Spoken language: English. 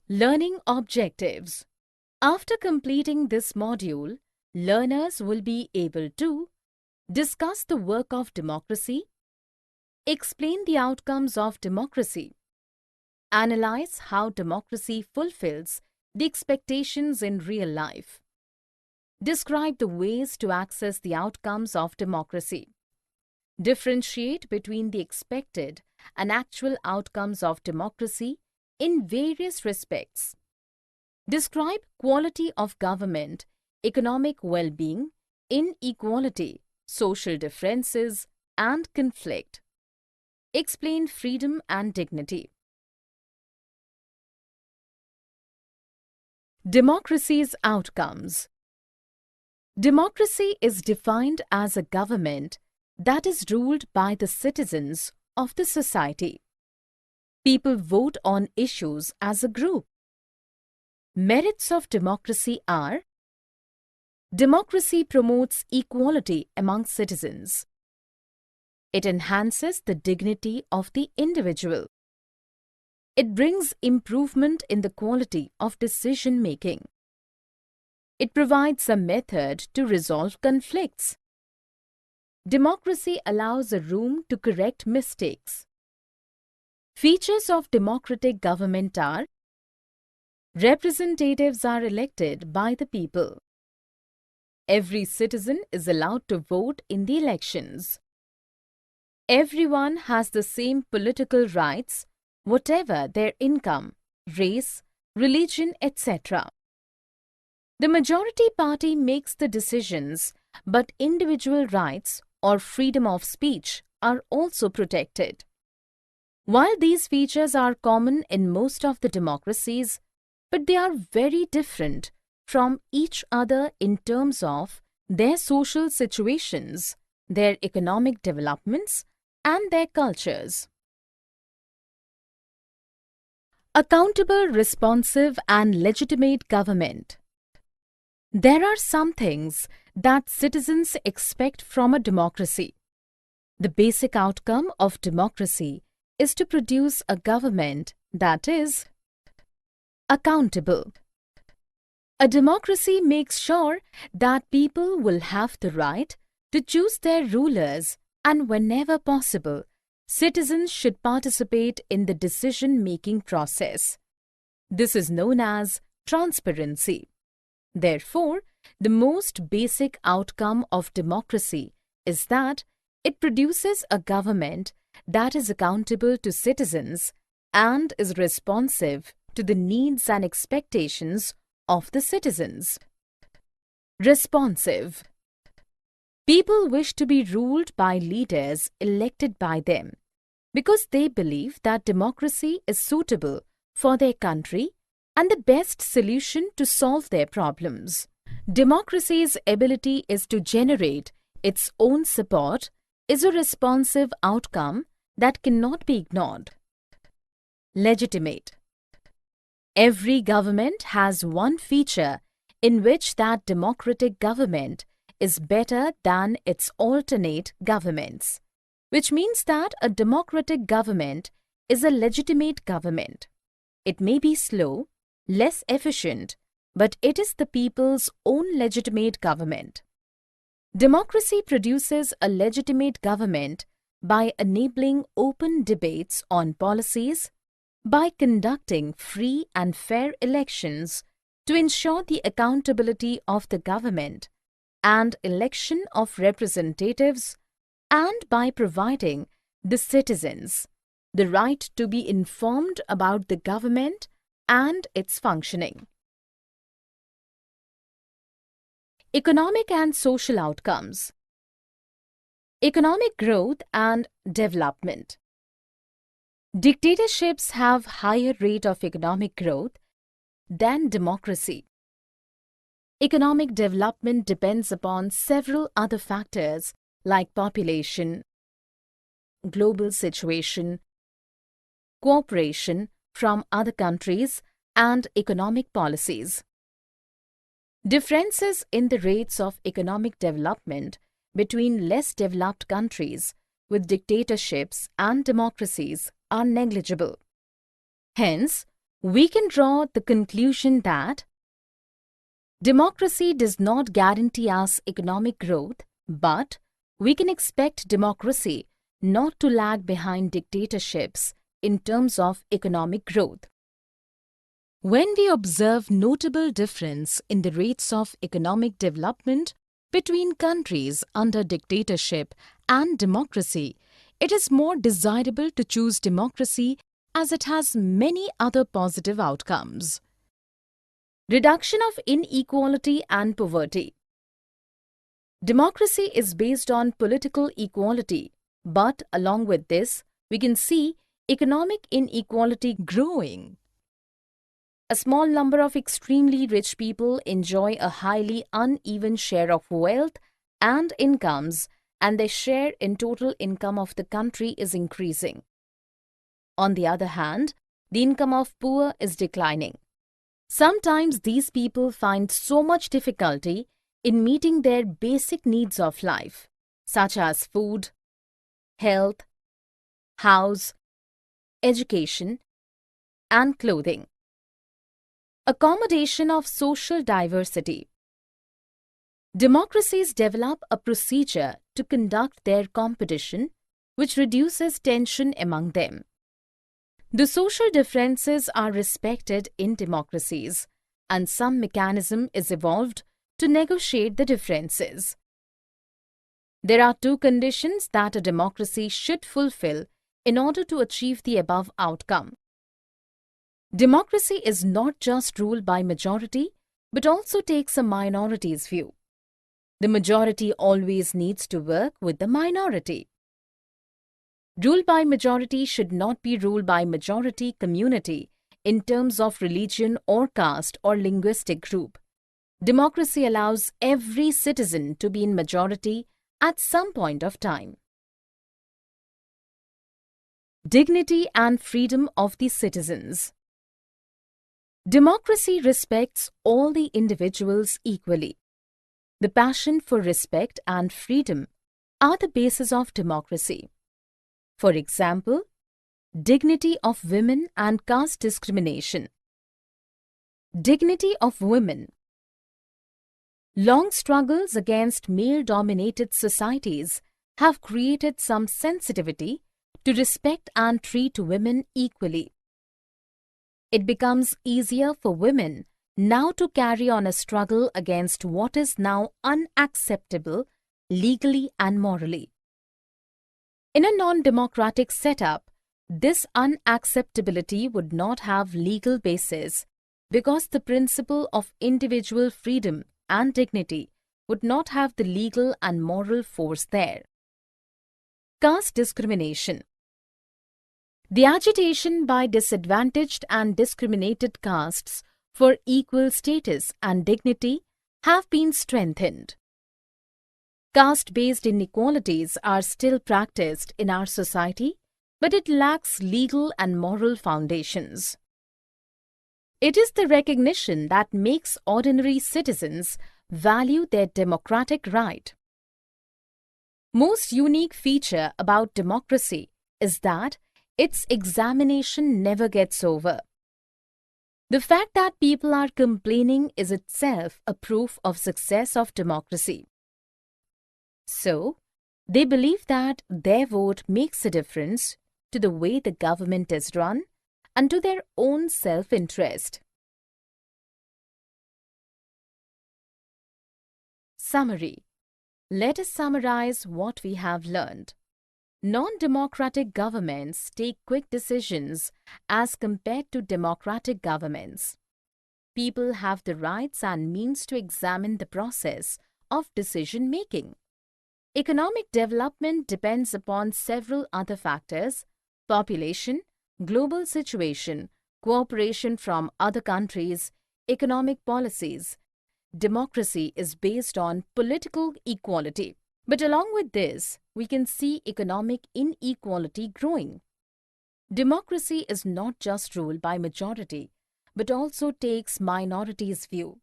Learning objectives. After completing this module, learners will be able to discuss the work of democracy, explain the outcomes of democracy, analyze how democracy fulfills the expectations in real life, describe the ways to access the outcomes of democracy, differentiate between the expected and actual outcomes of democracy in various respects, describe quality of government, economic well-being, inequality, social differences, and conflict. Explain freedom and dignity. Democracy's outcomes. Democracy is defined as a government that is ruled by the citizens of the society. People vote on issues as a group. Merits of democracy are: democracy promotes equality among citizens. It enhances the dignity of the individual. It brings improvement in the quality of decision-making. It provides a method to resolve conflicts. Democracy allows a room to correct mistakes. Features of democratic government are: representatives are elected by the people. Every citizen is allowed to vote in the elections. Everyone has the same political rights, whatever their income, race, religion, etc. The majority party makes the decisions, but individual rights or freedom of speech are also protected. While these features are common in most of the democracies, but they are very different from each other in terms of their social situations, their economic developments, and their cultures. Accountable, responsive, and legitimate government. There are some things that citizens expect from a democracy. The basic outcome of democracy is to produce a government that is accountable. A democracy makes sure that people will have the right to choose their rulers, and whenever possible, citizens should participate in the decision-making process. This is known as transparency. Therefore, the most basic outcome of democracy is that it produces a government that is accountable to citizens and is responsive to the needs and expectations of the citizens. Responsive. People wish to be ruled by leaders elected by them because they believe that democracy is suitable for their country and the best solution to solve their problems. Democracy's ability is to generate its own support is a responsive outcome that cannot be ignored. Legitimate. Every government has one feature in which that democratic government is better than its alternate governments, which means that a democratic government is a legitimate government. It may be slow, less efficient, but it is the people's own legitimate government. Democracy produces a legitimate government by enabling open debates on policies, by conducting free and fair elections to ensure the accountability of the government and election of representatives, and by providing the citizens the right to be informed about the government and its functioning. Economic and social outcomes. Economic growth and development. Dictatorships have higher rate of economic growth than democracy. Economic development depends upon several other factors like population, global situation, cooperation from other countries, and economic policies. Differences in the rates of economic development between less developed countries with dictatorships and democracies are negligible. Hence, we can draw the conclusion that democracy does not guarantee us economic growth, but we can expect democracy not to lag behind dictatorships in terms of economic growth. When we observe notable difference in the rates of economic development between countries under dictatorship and democracy, it is more desirable to choose democracy as it has many other positive outcomes. Reduction of inequality and poverty. Democracy is based on political equality, but along with this, we can see economic inequality growing. A small number of extremely rich people enjoy a highly uneven share of wealth and incomes, and their share in total income of the country is increasing. On the other hand, the income of poor is declining. Sometimes these people find so much difficulty in meeting their basic needs of life, such as food, health, house, education, and clothing. Accommodation of social diversity. Democracies develop a procedure to conduct their competition, which reduces tension among them. The social differences are respected in democracies, and some mechanism is evolved to negotiate the differences. There are two conditions that a democracy should fulfill in order to achieve the above outcome. Democracy is not just ruled by majority, but also takes a minority's view. The majority always needs to work with the minority. Rule by majority should not be ruled by majority community in terms of religion or caste or linguistic group. Democracy allows every citizen to be in majority at some point of time. Dignity and freedom of the citizens. Democracy respects all the individuals equally. The passion for respect and freedom are the basis of democracy. For example, dignity of women and caste discrimination. Dignity of women. Long struggles against male-dominated societies have created some sensitivity to respect and treat women equally. It becomes easier for women now to carry on a struggle against what is now unacceptable legally and morally. In a non-democratic setup, this unacceptability would not have legal basis because the principle of individual freedom and dignity would not have the legal and moral force there. Caste discrimination. The agitation by disadvantaged and discriminated castes for equal status and dignity have been strengthened. Caste-based inequalities are still practiced in our society, but it lacks legal and moral foundations. It is the recognition that makes ordinary citizens value their democratic right. Most unique feature about democracy is that its examination never gets over. The fact that people are complaining is itself a proof of success of democracy. So, they believe that their vote makes a difference to the way the government is run and to their own self-interest. Summary. Let us summarize what we have learned. Non-democratic governments take quick decisions as compared to democratic governments. People have the rights and means to examine the process of decision-making. Economic development depends upon several other factors: population, global situation, cooperation from other countries, economic policies. Democracy is based on political equality. But along with this, we can see economic inequality growing. Democracy is not just ruled by majority, but also takes minorities' view.